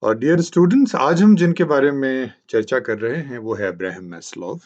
और dear students, आज हम जिनके बारे में चर्चा कर रहे हैं वो है अब्राहम मैस्लोव,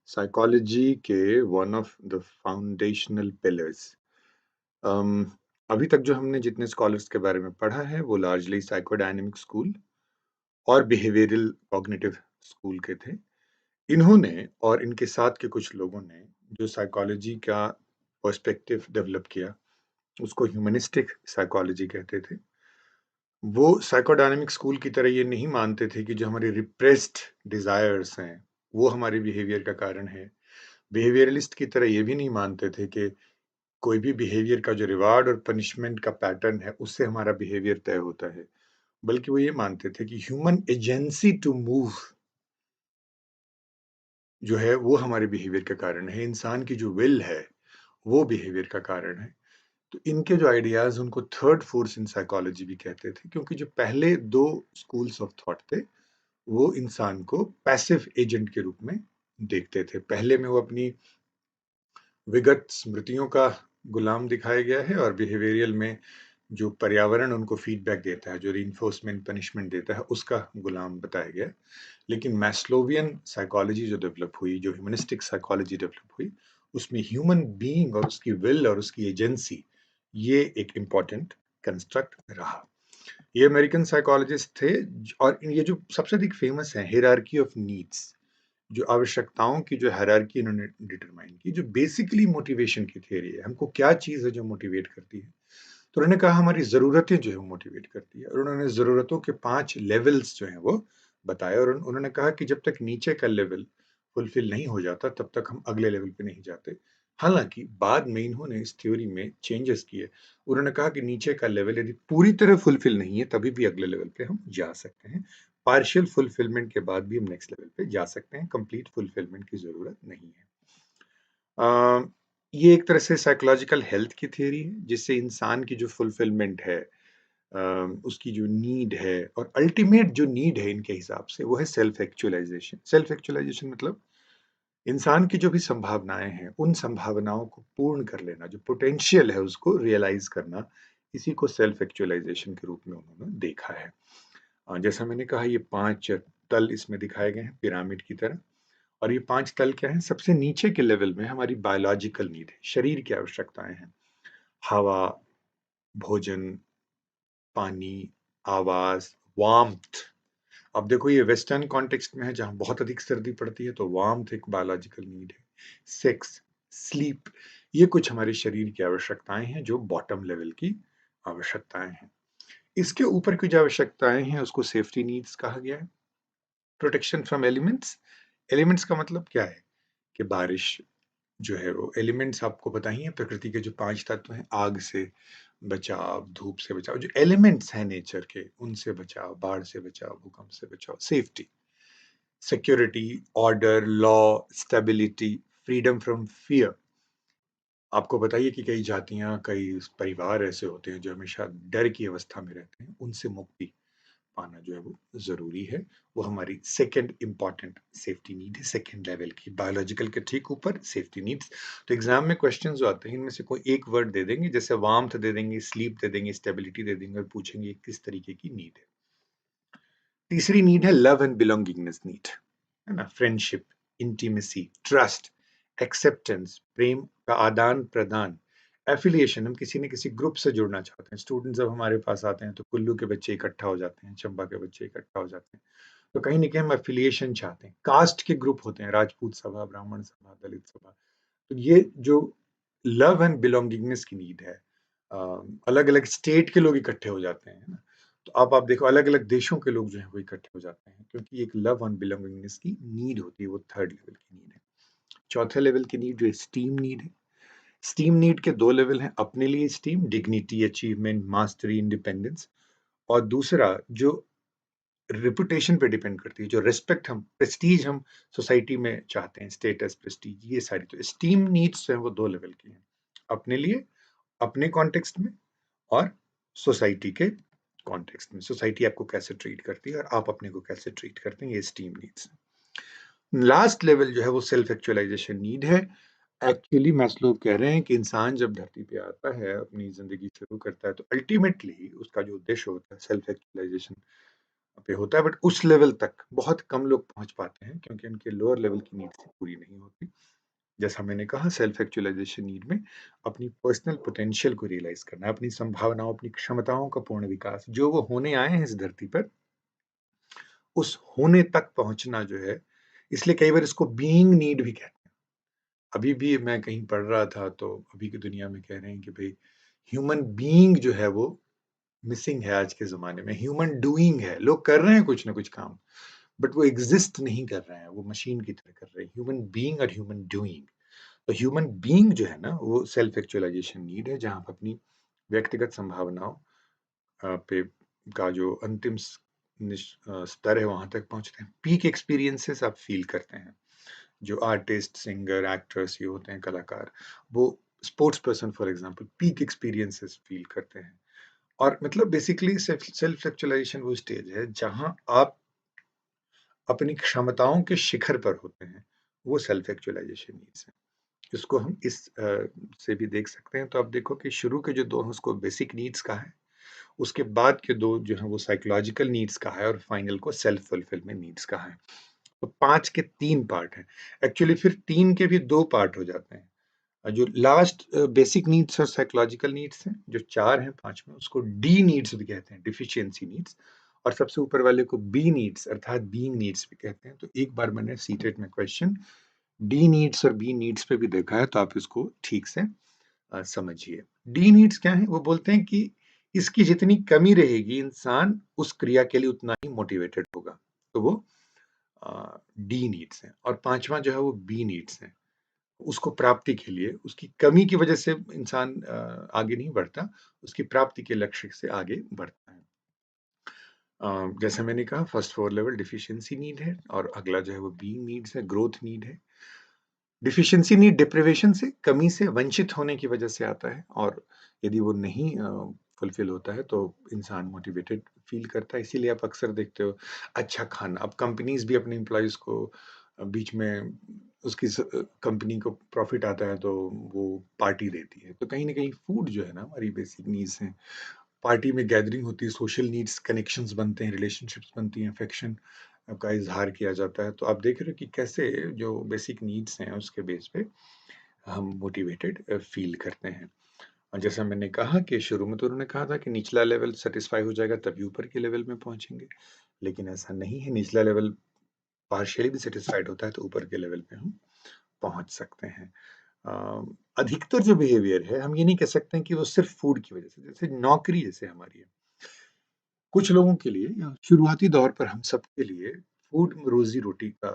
साइकोलॉजी के one of the foundational pillars. अभी तक जो हमने जितने स्कॉलर्स के बारे में पढ़ा है वो लार्जली साइकोडायनेमिक स्कूल और बिहेवियरल कॉग्निटिव स्कूल के थे। इन्होंने और इनके साथ के कुछ लोगों ने जो साइकोलॉजी का पर्सपेक्टिव डेवलप किया उसको ह्यूमनिस्टिक साइकोलॉजी कहते थे। वो साइकोडायनेमिक स्कूल की तरह ये नहीं मानते थे कि जो हमारे रिप्रेस्ड डिजायर्स हैं वो हमारे बिहेवियर का कारण है। बिहेवियरलिस्ट की तरह ये भी नहीं मानते थे कि कोई भी बिहेवियर का जो रिवार्ड और पनिशमेंट का पैटर्न है उससे हमारा बिहेवियर तय होता है, बल्कि वो ये मानते थे कि ह्यूमन एजेंसी टू मूव जो है वो हमारे बिहेवियर का कारण है। इंसान की जो विल है वो बिहेवियर का कारण है। तो इनके जो आइडियाज उनको थर्ड फोर्स इन साइकोलॉजी भी कहते थे, क्योंकि जो पहले दो स्कूल्स ऑफ थॉट थे वो इंसान को पैसिव एजेंट के रूप में देखते थे। पहले में वो अपनी विगत स्मृतियों का गुलाम दिखाया गया है और बिहेवियरियल में जो पर्यावरण उनको फीडबैक देता है, जो रीइंफोर्समेंट पनिशमेंट देता है, उसका गुलाम बताया गया। लेकिन मैस्लोवियन साइकोलॉजी जो डेवलप हुई, जो ह्यूमनिस्टिक साइकोलॉजी डेवलप हुई, उसमें ह्यूमन बीइंग और उसकी विल और उसकी एजेंसी ये एक इम्पॉर्टेंट कंस्ट्रक्ट रहा। ये अमेरिकन साइकोलॉजिस्ट थे और ये जो सबसे अधिक फेमस है हायरार्की ऑफ नीड्स, जो आवश्यकताओं की जो हायरार्की इन्होंने डिटरमाइन की, जो बेसिकली मोटिवेशन की थियरी है। हमको क्या चीज है जो मोटिवेट करती है? तो उन्होंने कहा हमारी जरूरतें जो है वो मोटिवेट करती है, और उन्होंने जरूरतों के 5 लेवल्स जो हैं वो बताए। और उन्होंने कहा कि जब तक नीचे का लेवल फुलफिल नहीं हो जाता तब तक हम अगले लेवल पे नहीं जाते। हालांकि बाद में इन्होंने इस थ्योरी में चेंजेस किए। उन्होंने कहा कि नीचे का लेवल यदि पूरी तरह फुलफिल नहीं है तभी भी अगले लेवल पे हम जा सकते हैं। पार्शियल फुलफिलमेंट के बाद भी हम नेक्स्ट लेवल पे जा सकते हैं, कंप्लीट फुलफिलमेंट की जरूरत नहीं है। ये एक तरह से साइकोलॉजिकल हेल्थ की थियरी है, जिससे इंसान की जो फुलफिलमेंट है, उसकी जो नीड है, और अल्टीमेट जो नीड है इनके हिसाब से वो है सेल्फ एक्चुअलाइजेशन। सेल्फ एक्चुअलाइजेशन मतलब इंसान की जो भी संभावनाएं हैं उन संभावनाओं को पूर्ण कर लेना, जो पोटेंशियल है उसको रियलाइज करना, इसी को सेल्फ एक्चुअलाइजेशन के रूप में उन्होंने देखा है। जैसा मैंने कहा, ये 5 तल इसमें दिखाए गए हैं पिरामिड की तरह। और ये 5 तल क्या है? सबसे नीचे के लेवल में हमारी बायोलॉजिकल नीड है, शरीर की आवश्यकताएं हैं। हवा, भोजन, पानी, आवाज, वार्मथ। अब देखो ये वेस्टर्न कॉन्टेक्स्ट में है जहां बहुत अधिक सर्दी पड़ती है, तो वार्मथ एक बायोलॉजिकल नीड है। सेक्स, स्लीप, ये कुछ हमारे शरीर की आवश्यकताएं हैं जो बॉटम लेवल की आवश्यकताएं हैं। इसके ऊपर की जो आवश्यकताएं हैं उसको सेफ्टी नीड्स कहा गया है। Protection from elements. एलिमेंट्स का मतलब क्या है? कि बारिश जो है वो एलिमेंट्स आपको पता ही है, प्रकृति के जो 5 तत्व हैं, आग से बचाव, धूप से बचाव, जो एलिमेंट्स हैं नेचर के उनसे बचाव, बाढ़ से बचाव, भूकंप से बचाव। Safety, security, order, law, stability, freedom from fear. आपको बताइए कि कई जातियां, कई परिवार ऐसे होते हैं जो हमेशा डर की अवस्था में रहते हैं, उनसे मुक्ति पाना जो है वो जरूरी है। वो हमारी सेकंड इंपॉर्टेंट सेफ्टी नीड है, सेकंड लेवल की, बायोलॉजिकल के ठीक ऊपर सेफ्टी नीड्स। तो एग्जाम में क्वेश्चन जो आते हैं इनमें से कोई एक वर्ड दे देंगे, जैसे वार्मथ दे देंगे, स्लीप दे देंगे, स्टेबिलिटी दे देंगे, और पूछेंगे किस तरीके की नीड है। तीसरी नीड है लव एंड बिलोंगिंगनेस नीड, है ना? फ्रेंडशिप, इंटीमेसी, ट्रस्ट, एक्सेप्टेंस, प्रेम का आदान प्रदान, एफिलिएशन। हम किसी न किसी ग्रुप से जुड़ना चाहते हैं। स्टूडेंट जब हमारे पास आते हैं तो कुल्लू के बच्चे इकट्ठा हो जाते हैं, चंबा के बच्चे इकट्ठा हो जाते हैं, तो कहीं ना कहीं हम एफिलिएशन चाहते हैं। कास्ट के ग्रुप होते हैं, राजपूत सभा, ब्राह्मण सभा, दलित सभा। तो ये जो लव एंड बिलोंगिंगनेस की नीड है, अलग अलग स्टेट के लोग इकट्ठे हो जाते हैं, है ना? तो आप देखो अलग अलग देशों के लोग जो है वो इकट्ठे हो जाते हैं, क्योंकि एक लव एंड बिलोंगिंगनेस की नीड होती है, वो थर्ड लेवल की नीड है। चौथे लेवल की नीड जो स्टीम नीड है। स्टीम नीड के 2 लेवल हैं, अपने लिए steam, dignity, achievement, mastery, independence. और दूसरा जो रिपुटेशन पे डिपेंड करती है, जो रिस्पेक्ट, हम प्रेस्टीज हम सोसाइटी में चाहते हैं, स्टेटस, प्रेस्टीज, ये सारी तो स्टीम नीड्स जो है वो 2 लेवल की हैं, अपने लिए, अपने कॉन्टेक्स्ट में, और सोसाइटी के कॉन्टेक्स्ट में। सोसाइटी आपको कैसे ट्रीट करती है और आप अपने को कैसे ट्रीट करते हैं, ये स्टीम नीड्स। लास्ट लेवल जो है वो सेल्फ एक्चुअलाइजेशन नीड है। एक्चुअली मैस्लो कह रहे हैं कि इंसान जब धरती पे आता है, अपनी ज़िंदगी शुरू करता है, तो अल्टीमेटली उसका जो उद्देश्य होता है सेल्फ एक्चुअलाइज़ेशन पे होता है, बट उस लेवल तक बहुत कम लोग पहुँच पाते हैं क्योंकि उनके लोअर लेवल की नीड्स पूरी नहीं होती। जैसा मैंने कहा सेल्फ एक्चुअलाइज़ेशन नीड में अपनी पर्सनल पोटेंशियल को रियलाइज़ करना है, अपनी संभावनाओं, अपनी क्षमताओं का पूर्ण विकास, जो वो होने आए हैं इस धरती पर, उस होने तक पहुँचना जो है, इसलिए कई बार इसको बीइंग नीड भी कहते हैं। अभी भी मैं कहीं पढ़ रहा था तो अभी की दुनिया में कह रहे हैं कि भई ह्यूमन बीइंग जो है वो मिसिंग है आज के ज़माने में। ह्यूमन डूइंग है, लोग कर रहे हैं कुछ ना कुछ काम, बट वो एग्ज़िस्ट नहीं कर रहे हैं, वो मशीन की तरह कर रहे हैं। ह्यूमन बीइंग और ह्यूमन डूइंग। तो ह्यूमन बीइंग जो है ना, वो सेल्फ एक्चुअलाइज़ेशन नीड है, जहाँ आप अपनी व्यक्तिगत संभावनाओं पे का जो अंतिम स्तर है, वहाँ तक पहुँचते हैं। पीक एक्सपीरियंसेस आप फ़ील करते हैं। जो आर्टिस्ट, सिंगर, एक्टर्स ये होते हैं कलाकार, वो sports person for example peak experiences feel करते हैं। और मतलब बेसिकली सेल्फ एक्चुअलाइज़ेशन वो स्टेज है जहाँ आप अपनी क्षमताओं के शिखर पर होते हैं, वो सेल्फ एक्चुअलाइज़ेशन नीड्स है। इसको हम इस से भी देख सकते हैं, तो आप देखो कि शुरू के जो 2 हैं उसको बेसिक नीड्स कहा है, उसके बाद के 2 जो हैं वो साइकोलॉजिकल नीड्स कहा है और फाइनल को सेल्फ फुलफिलमेंट नीड्स कहा है। तो 5 के 3 पार्ट हैं। एक्चुअली फिर 3 के भी 2 पार्ट हो जाते हैं। जो लास्ट बेसिक नीड्स और साइकोलॉजिकल नीड्स हैं, जो 4 हैं 5 में, उसको डी नीड्स भी कहते हैं, डेफिशिएंसी नीड्स। और सबसे ऊपर वाले को बी नीड्स अर्थात बीइंग नीड्स भी कहते हैं। तो एक बार मैंने सीटेट में क्वेश्चन डी नीड्स और बी नीड्स पे भी देखा है, तो आप इसको ठीक से समझिए। डी नीड्स क्या है? वो बोलते हैं कि इसकी जितनी कमी रहेगी, इंसान उस क्रिया के लिए उतना ही मोटिवेटेड होगा। तो वो डी नीड्स हैं। और 5वां जो है वो बी नीड्स हैं। उसको प्राप्ति के लिए, उसकी कमी की वजह से इंसान आगे नहीं बढ़ता, उसकी प्राप्ति के लक्ष्य से आगे बढ़ता है। जैसा मैंने कहा फर्स्ट 4 लेवल डेफिशिएंसी नीड है और अगला जो है वो बीइंग नीड्स है, ग्रोथ नीड है। डेफिशिएंसी नीड डिप्रिवेशन से, कमी से, वंचित होने की वजह से आता है और यदि वो नहीं फुलफिल होता है तो इंसान मोटिवेटेड फील करता है। इसीलिए आप अक्सर देखते हो अच्छा खाना, अब कंपनीज़ भी अपने एम्प्लॉइज़ को बीच में उसकी कंपनी को प्रॉफ़िट आता है तो वो पार्टी देती है। तो कहीं न कहीं फूड जो है ना हमारी बेसिक नीड्स हैं। पार्टी में गैदरिंग होती है, सोशल नीड्स, कनेक्शंस बनते हैं, रिलेशनशिप्स बनती हैं, अफेक्शन का इज़हार किया जाता है। तो आप देख रहे हो कि कैसे जो बेसिक नीड्स हैं उसके बेस पे हम मोटिवेटेड फ़ील करते हैं। और जैसा मैंने कहा कि शुरू में तो उन्होंने कहा था कि निचला लेवल सैटिस्फाई हो जाएगा तभी ऊपर के लेवल में पहुँचेंगे। लेकिन ऐसा नहीं है, निचला लेवल पार्शियली भी सैटिस्फाइड होता है तो ऊपर के लेवल पे हम पहुँच सकते हैं। अ, अधिकतर जो बिहेवियर है हम ये नहीं कह सकते हैं कि वो सिर्फ़ फूड की वज़ह से, जैसे नौकरी जैसे हमारी है। कुछ लोगों के लिए या शुरुआती दौर पर हम सबके लिए फूड रोज़ी-रोटी का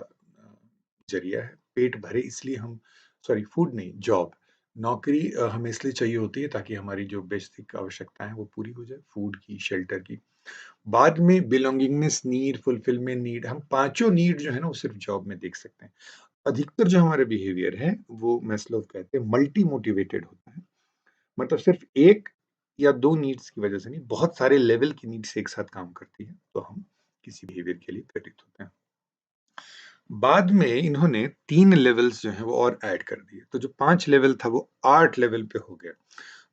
ज़रिया है। पेट भरे इसलिए हम सॉरी फूड नहीं, जॉब, नौकरी हमें इसलिए चाहिए होती है ताकि हमारी जो बेसिक आवश्यकताएँ हैं वो पूरी हो जाए, फूड की, शेल्टर की। बाद में बिलॉन्गिंगनेस नीड, फुलफिलमेंट नीड, हम पाँचों नीड जो है ना वो सिर्फ़ जॉब में देख सकते हैं। अधिकतर जो हमारा बिहेवियर है वो मैस्लोव कहते हैं मल्टी मोटिवेटेड होता है। मतलब सिर्फ़ 1 या 2 नीड्स की वज़ह से नहीं, बहुत सारे लेवल की नीड्स एक साथ काम करती हैं, तो हम किसी बिहेवियर के लिए प्रेरित होते हैं। बाद में इन्होंने 3 लेवल्स जो हैं वो और ऐड कर दिए, तो जो 5 लेवल था वो 8 लेवल पे हो गया।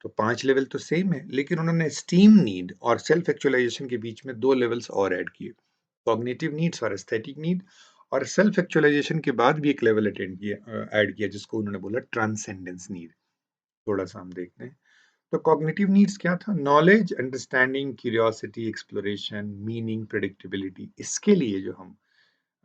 तो 5 लेवल तो सेम है, लेकिन उन्होंने एस्टीम नीड और सेल्फ एक्चुअलाइज़ेशन के बीच में 2 लेवल्स और ऐड किए। कॉग्निटिव नीड्स और एस्थेटिक नीड, और सेल्फ एक्चुअलाइज़ेशन के बाद भी एक लेवल ऐड किया जिसको उन्होंने बोला ट्रांसेंडेंस नीड। थोड़ा-सा हम देखते हैं। तो कॉग्निटिव नीड्स क्या था? Knowledge, understanding, curiosity, exploration, meaning, predictability, इसके लिए जो हम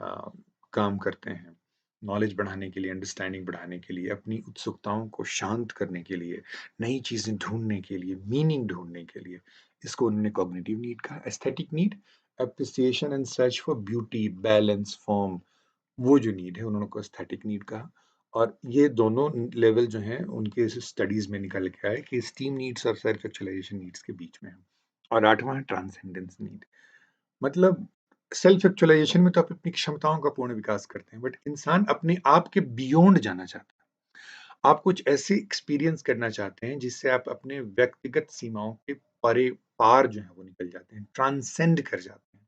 अ, काम करते हैं। नॉलेज बढ़ाने के लिए, अंडरस्टैंडिंग बढ़ाने के लिए, अपनी उत्सुकताओं को शांत करने के लिए, नई चीज़ें ढूँढने के लिए, मीनिंग ढूँढने के लिए, इसको उन्होंने कॉग्निटिव नीड कहा। Aesthetic need, appreciation and search for beauty, balance, form, वो जो नीड है उन्होंने को एस्थेटिक नीड कहा। और ये दोनों लेवल जो हैं उनके स्टडीज़ में निकल के आए कि एस्टीम नीड्स और सेल्फ एक्चुअलाइजेशन नीड्स के बीच में है। और 8वां है ट्रांसेंडेंस नीड। मतलब सेल्फ एक्चुअलाइजेशन में तो आप अपनी क्षमताओं का पूर्ण विकास करते हैं, बट इंसान अपने आप के बियॉन्ड जाना चाहता है। आप कुछ ऐसे एक्सपीरियंस करना चाहते हैं जिससे आप अपने व्यक्तिगत सीमाओं के परे पार जो है वो निकल जाते हैं, ट्रांसेंड कर जाते हैं।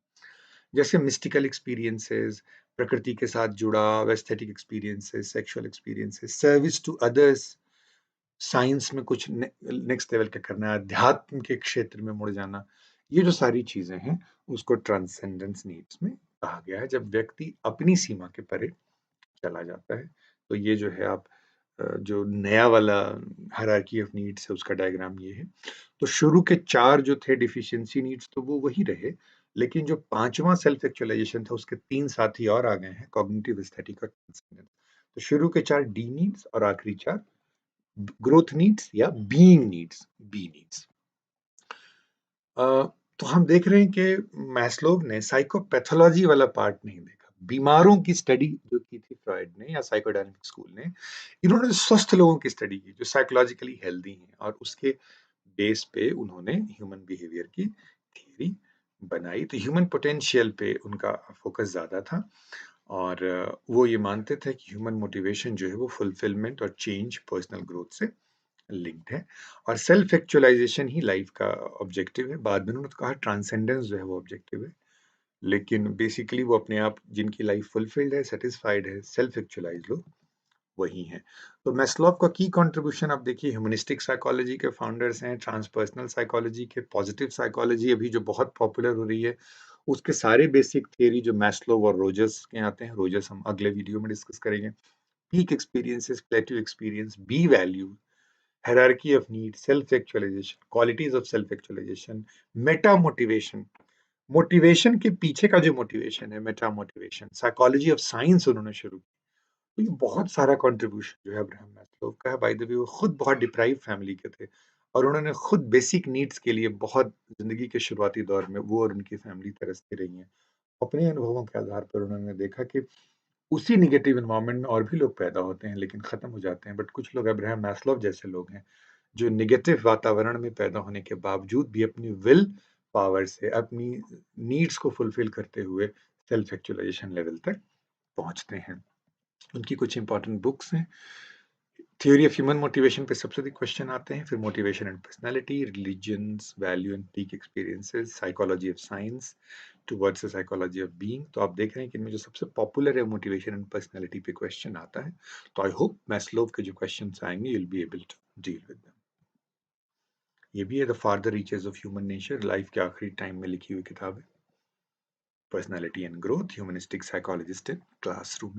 जैसे मिस्टिकल एक्सपीरियंसेस, प्रकृति के साथ जुड़ाव, aesthetic experiences, sexual experiences, service to others, science में कुछ नेक्स्ट लेवल का करना, अध्यात्म के क्षेत्र में मुड़ जाना, ये जो सारी चीजें हैं उसको ट्रांसेंडेंस नीड्स में कहा गया है, जब व्यक्ति अपनी सीमा के परे चला जाता है। तो ये जो है आप जो नया वाला हायरार्की ऑफ नीड्स है उसका डायग्राम ये है। तो शुरू के 4 जो थे डिफिशियंसी नीड्स तो वो वही रहे, लेकिन जो 5वां सेल्फ एक्चुअलाइजेशन था उसके 3 साथी और आ गए हैं, कॉग्निटिव, एस्थेटिक और ट्रांसेंडेंट। तो शुरू के 4 डी नीड्स और आखिरी 4 ग्रोथ नीड्स या बीइंग नीड्स, बी नीड्स। तो हम देख रहे हैं कि मैस्लोव ने साइकोपैथोलॉजी वाला पार्ट नहीं देखा। बीमारों की स्टडी जो की थी फ्रॉइड ने या साइकोडायनामिक स्कूल ने, इन्होंने स्वस्थ लोगों की स्टडी की जो साइकोलॉजिकली हेल्दी हैं, और उसके बेस पे उन्होंने ह्यूमन बिहेवियर की थ्योरी बनाई। तो ह्यूमन पोटेंशियल पे उनका फोकस ज्यादा था, और वो ये मानते थे कि ह्यूमन मोटिवेशन जो है वो फुलफिलमेंट और चेंज, पर्सनल ग्रोथ से लिंक्ड है, और सेल्फ एक्चुअलाइजेशन ही लाइफ का ऑब्जेक्टिव है। बाद में उन्होंने तो कहा ट्रांसेंडेंस जो है वो ऑब्जेक्टिव है, लेकिन बेसिकली वो अपने आप जिनकी लाइफ फुलफिल्ड है, सेटिस्फाइड है, सेल्फ एक्चुअलाइज लोग वही हैं। तो मैस्लोव का की कंट्रीब्यूशन आप देखिए, ह्यूमनिस्टिक साइकोलॉजी के फाउंडर्स हैं, ट्रांसपर्सनल साइकोलॉजी के, पॉजिटिव साइकोलॉजी अभी जो बहुत पॉपुलर हो रही है, उसके सारे बेसिक थियरी जो मैस्लोव और रोजर्स के आते हैं, रोजर्स हम अगले वीडियो में डिस्कस करेंगे। Peak experiences, plateau experience, B value, hierarchy of needs, self-actualization, qualities of self-actualization, meta motivation, motivation के पीछे का जो मोटिवेशन है, meta motivation, psychology of science उन्होंने शुरू की। तो ये बहुत सारा कंट्रीब्यूशन जो है अब्राहम मैस्लो का है। बाय द वे वो खुद बहुत डिप्राइव फैमिली के थे, और उन्होंने खुद बेसिक नीड्स के लिए बहुत जिंदगी के शुरुआती दौर में वो और उनकी फैमिली तरसती रही हैं। अपने अनुभवों के आधार पर उन्होंने देखा कि उसी नेगेटिव एनवायरनमेंट में और भी लोग पैदा होते हैं लेकिन खत्म हो जाते हैं, बट कुछ लोग अब्राहम मैस्लोव जैसे लोग हैं जो नेगेटिव वातावरण में पैदा होने के बावजूद भी अपनी विल पावर से अपनी नीड्स को फुलफिल करते हुए सेल्फ एक्चुअलाइजेशन लेवल तक पहुंचते हैं। उनकी कुछ इंपॉर्टेंट बुक्स हैं। थ्योरी ऑफ ह्यूमन मोटिवेशन पे सबसे अधिक क्वेश्चन आते हैं, फिर motivation and personality, religions, value and peak experiences, psychology of science towards the psychology of being. तो आप देख रहे हैं कि इनमें जो सबसे पॉपुलर है मोटिवेशन एंड पर्सनालिटी पे क्वेश्चन आता है। तो आई होप मैस्लोव के जो क्वेश्चन आएंगे you will be able to deal with them. ये भी है the farther reaches of human nature, life के आखिरी टाइम में लिखी हुई किताब है। Personality and growth, humanistic psychologist in classroom.